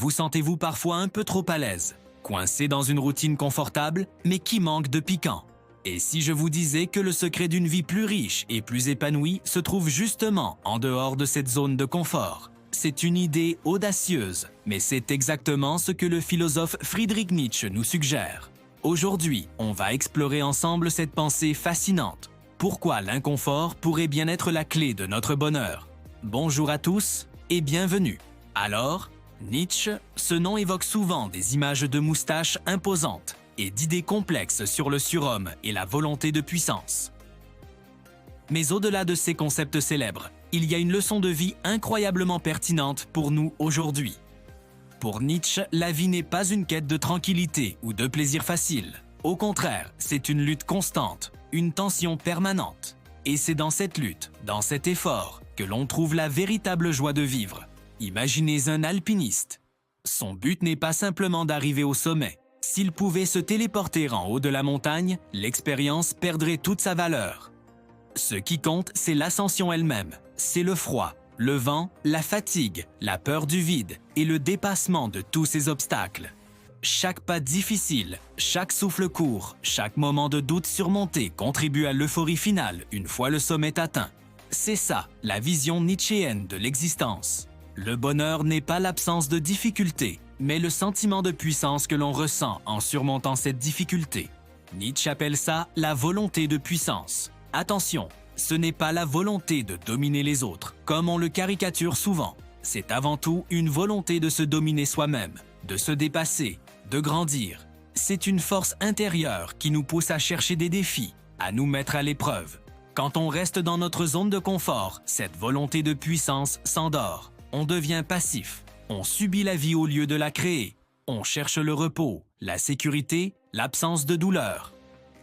Vous sentez-vous parfois un peu trop à l'aise, coincé dans une routine confortable, mais qui manque de piquant? Et si je vous disais que le secret d'une vie plus riche et plus épanouie se trouve justement en dehors de cette zone de confort? C'est une idée audacieuse, mais c'est exactement ce que le philosophe Friedrich Nietzsche nous suggère. Aujourd'hui, on va explorer ensemble cette pensée fascinante. Pourquoi l'inconfort pourrait bien être la clé de notre bonheur? Bonjour à tous et bienvenue. Alors, Nietzsche, ce nom évoque souvent des images de moustaches imposantes et d'idées complexes sur le surhomme et la volonté de puissance. Mais au-delà de ces concepts célèbres, il y a une leçon de vie incroyablement pertinente pour nous aujourd'hui. Pour Nietzsche, la vie n'est pas une quête de tranquillité ou de plaisir facile. Au contraire, c'est une lutte constante, une tension permanente. Et c'est dans cette lutte, dans cet effort, que l'on trouve la véritable joie de vivre. Imaginez un alpiniste. Son but n'est pas simplement d'arriver au sommet. S'il pouvait se téléporter en haut de la montagne, l'expérience perdrait toute sa valeur. Ce qui compte, c'est l'ascension elle-même. C'est le froid, le vent, la fatigue, la peur du vide et le dépassement de tous ces obstacles. Chaque pas difficile, chaque souffle court, chaque moment de doute surmonté contribue à l'euphorie finale une fois le sommet atteint. C'est ça, la vision nietzschéenne de l'existence. Le bonheur n'est pas l'absence de difficulté, mais le sentiment de puissance que l'on ressent en surmontant cette difficulté. Nietzsche appelle ça la volonté de puissance. Attention, ce n'est pas la volonté de dominer les autres, comme on le caricature souvent. C'est avant tout une volonté de se dominer soi-même, de se dépasser, de grandir. C'est une force intérieure qui nous pousse à chercher des défis, à nous mettre à l'épreuve. Quand on reste dans notre zone de confort, cette volonté de puissance s'endort. On devient passif. On subit la vie au lieu de la créer. On cherche le repos, la sécurité, l'absence de douleur.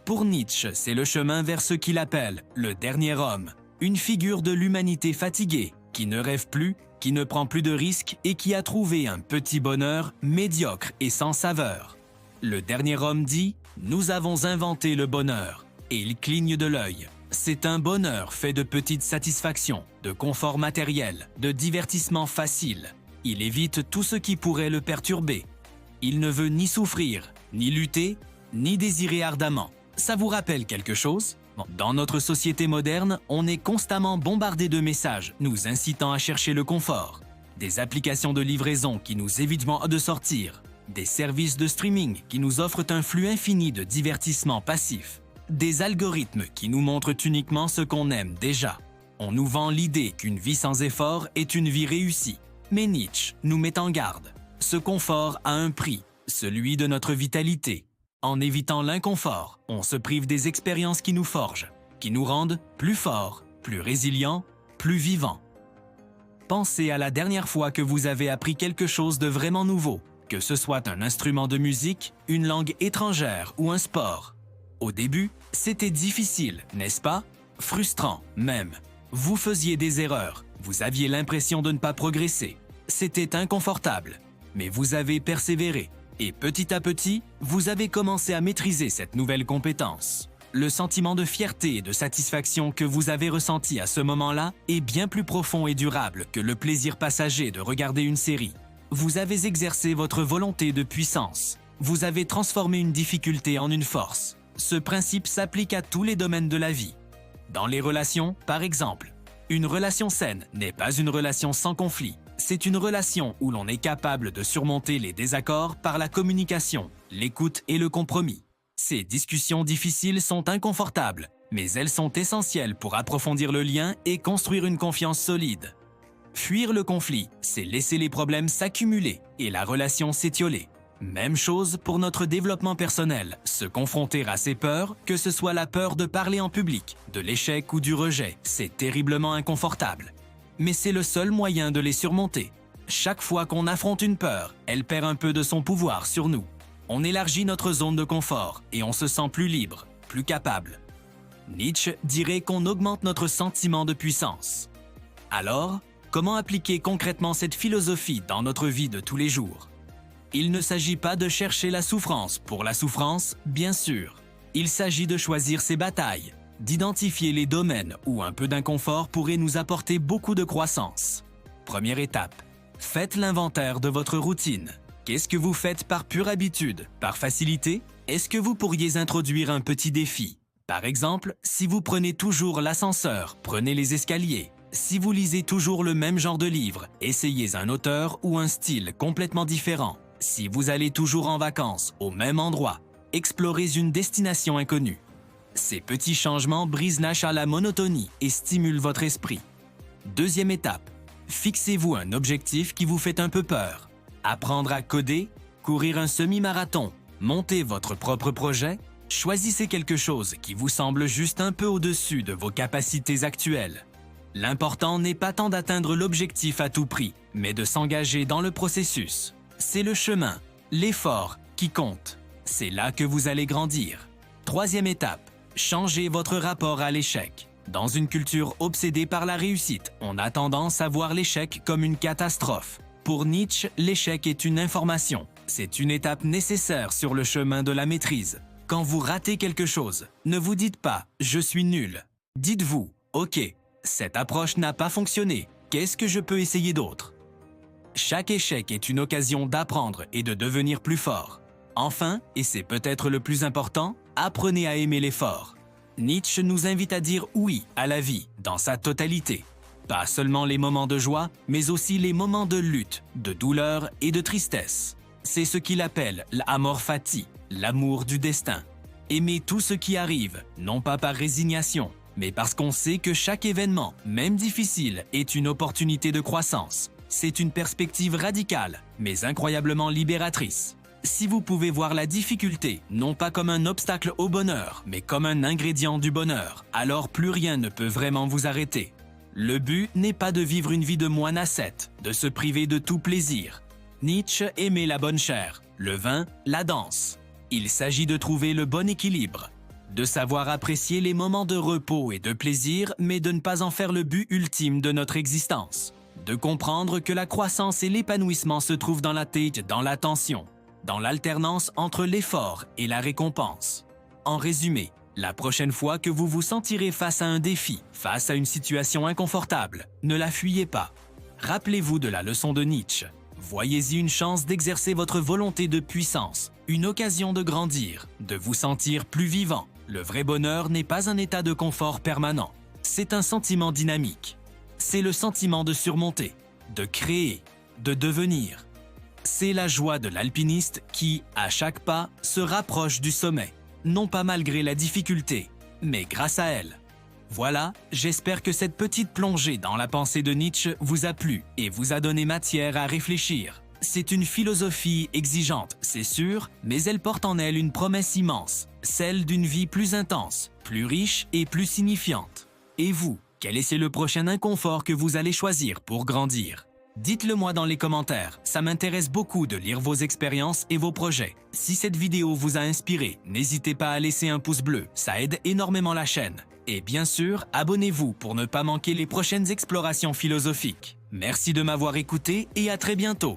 Pour Nietzsche, c'est le chemin vers ce qu'il appelle le dernier homme, une figure de l'humanité fatiguée, qui ne rêve plus, qui ne prend plus de risques et qui a trouvé un petit bonheur médiocre et sans saveur. Le dernier homme dit « Nous avons inventé le bonheur » et il cligne de l'œil. C'est un bonheur fait de petites satisfactions, de confort matériel, de divertissement facile. Il évite tout ce qui pourrait le perturber. Il ne veut ni souffrir, ni lutter, ni désirer ardemment. Ça vous rappelle quelque chose? Dans notre société moderne, on est constamment bombardé de messages nous incitant à chercher le confort. Des applications de livraison qui nous évitent de sortir. Des services de streaming qui nous offrent un flux infini de divertissements passifs. Des algorithmes qui nous montrent uniquement ce qu'on aime déjà. On nous vend l'idée qu'une vie sans effort est une vie réussie. Mais Nietzsche nous met en garde. Ce confort a un prix, celui de notre vitalité. En évitant l'inconfort, on se prive des expériences qui nous forgent, qui nous rendent plus forts, plus résilients, plus vivants. Pensez à la dernière fois que vous avez appris quelque chose de vraiment nouveau, que ce soit un instrument de musique, une langue étrangère ou un sport. Au début, c'était difficile, n'est-ce pas? Frustrant même. Vous faisiez des erreurs, vous aviez l'impression de ne pas progresser. C'était inconfortable, mais vous avez persévéré. Et petit à petit, vous avez commencé à maîtriser cette nouvelle compétence. Le sentiment de fierté et de satisfaction que vous avez ressenti à ce moment-là est bien plus profond et durable que le plaisir passager de regarder une série. Vous avez exercé votre volonté de puissance. Vous avez transformé une difficulté en une force. Ce principe s'applique à tous les domaines de la vie. Dans les relations, par exemple, une relation saine n'est pas une relation sans conflit. C'est une relation où l'on est capable de surmonter les désaccords par la communication, l'écoute et le compromis. Ces discussions difficiles sont inconfortables, mais elles sont essentielles pour approfondir le lien et construire une confiance solide. Fuir le conflit, c'est laisser les problèmes s'accumuler et la relation s'étioler. Même chose pour notre développement personnel, se confronter à ses peurs, que ce soit la peur de parler en public, de l'échec ou du rejet, c'est terriblement inconfortable. Mais c'est le seul moyen de les surmonter. Chaque fois qu'on affronte une peur, elle perd un peu de son pouvoir sur nous. On élargit notre zone de confort et on se sent plus libre, plus capable. Nietzsche dirait qu'on augmente notre sentiment de puissance. Alors, comment appliquer concrètement cette philosophie dans notre vie de tous les jours? Il ne s'agit pas de chercher la souffrance pour la souffrance, bien sûr. Il s'agit de choisir ses batailles, d'identifier les domaines où un peu d'inconfort pourrait nous apporter beaucoup de croissance. Première étape, Faites l'inventaire de votre routine. Qu'est-ce que vous faites par pure habitude, par facilité? Est-ce que vous pourriez introduire un petit défi? Par exemple, si vous prenez toujours l'ascenseur, prenez les escaliers. Si vous lisez toujours le même genre de livre, essayez un auteur ou un style complètement différent. Si vous allez toujours en vacances au même endroit, explorez une destination inconnue. Ces petits changements brisent la monotonie et stimulent votre esprit. Deuxième étape, fixez-vous un objectif qui vous fait un peu peur. Apprendre à coder, courir un semi-marathon, monter votre propre projet, choisissez quelque chose qui vous semble juste un peu au-dessus de vos capacités actuelles. L'important n'est pas tant d'atteindre l'objectif à tout prix, mais de s'engager dans le processus. C'est le chemin, l'effort qui compte. C'est là que vous allez grandir. Troisième étape, changez votre rapport à l'échec. Dans une culture obsédée par la réussite, on a tendance à voir l'échec comme une catastrophe. Pour Nietzsche, l'échec est une information. C'est une étape nécessaire sur le chemin de la maîtrise. Quand vous ratez quelque chose, ne vous dites pas « je suis nul ». Dites-vous « ok, cette approche n'a pas fonctionné, qu'est-ce que je peux essayer d'autre ?» Chaque échec est une occasion d'apprendre et de devenir plus fort. Enfin, et c'est peut-être le plus important, apprenez à aimer l'effort. Nietzsche nous invite à dire oui à la vie dans sa totalité. Pas seulement les moments de joie, mais aussi les moments de lutte, de douleur et de tristesse. C'est ce qu'il appelle l'amor fati, l'amour du destin. Aimer tout ce qui arrive, non pas par résignation, mais parce qu'on sait que chaque événement, même difficile, est une opportunité de croissance. C'est une perspective radicale, mais incroyablement libératrice. Si vous pouvez voir la difficulté, non pas comme un obstacle au bonheur, mais comme un ingrédient du bonheur, alors plus rien ne peut vraiment vous arrêter. Le but n'est pas de vivre une vie de moine ascète, de se priver de tout plaisir. Nietzsche aimait la bonne chair, le vin, la danse. Il s'agit de trouver le bon équilibre, de savoir apprécier les moments de repos et de plaisir, mais de ne pas en faire le but ultime de notre existence. De comprendre que la croissance et l'épanouissement se trouvent dans la tête, dans l'attention, dans l'alternance entre l'effort et la récompense. En résumé, la prochaine fois que vous vous sentirez face à un défi, face à une situation inconfortable, ne la fuyez pas. Rappelez-vous de la leçon de Nietzsche. Voyez-y une chance d'exercer votre volonté de puissance, une occasion de grandir, de vous sentir plus vivant. Le vrai bonheur n'est pas un état de confort permanent, c'est un sentiment dynamique. C'est le sentiment de surmonter, de créer, de devenir. C'est la joie de l'alpiniste qui, à chaque pas, se rapproche du sommet, non pas malgré la difficulté, mais grâce à elle. Voilà, j'espère que cette petite plongée dans la pensée de Nietzsche vous a plu et vous a donné matière à réfléchir. C'est une philosophie exigeante, c'est sûr, mais elle porte en elle une promesse immense, celle d'une vie plus intense, plus riche et plus signifiante. Et vous, quel est le prochain inconfort que vous allez choisir pour grandir? Dites-le moi dans les commentaires, ça m'intéresse beaucoup de lire vos expériences et vos projets. Si cette vidéo vous a inspiré, n'hésitez pas à laisser un pouce bleu, ça aide énormément la chaîne. Et bien sûr, abonnez-vous pour ne pas manquer les prochaines explorations philosophiques. Merci de m'avoir écouté et à très bientôt.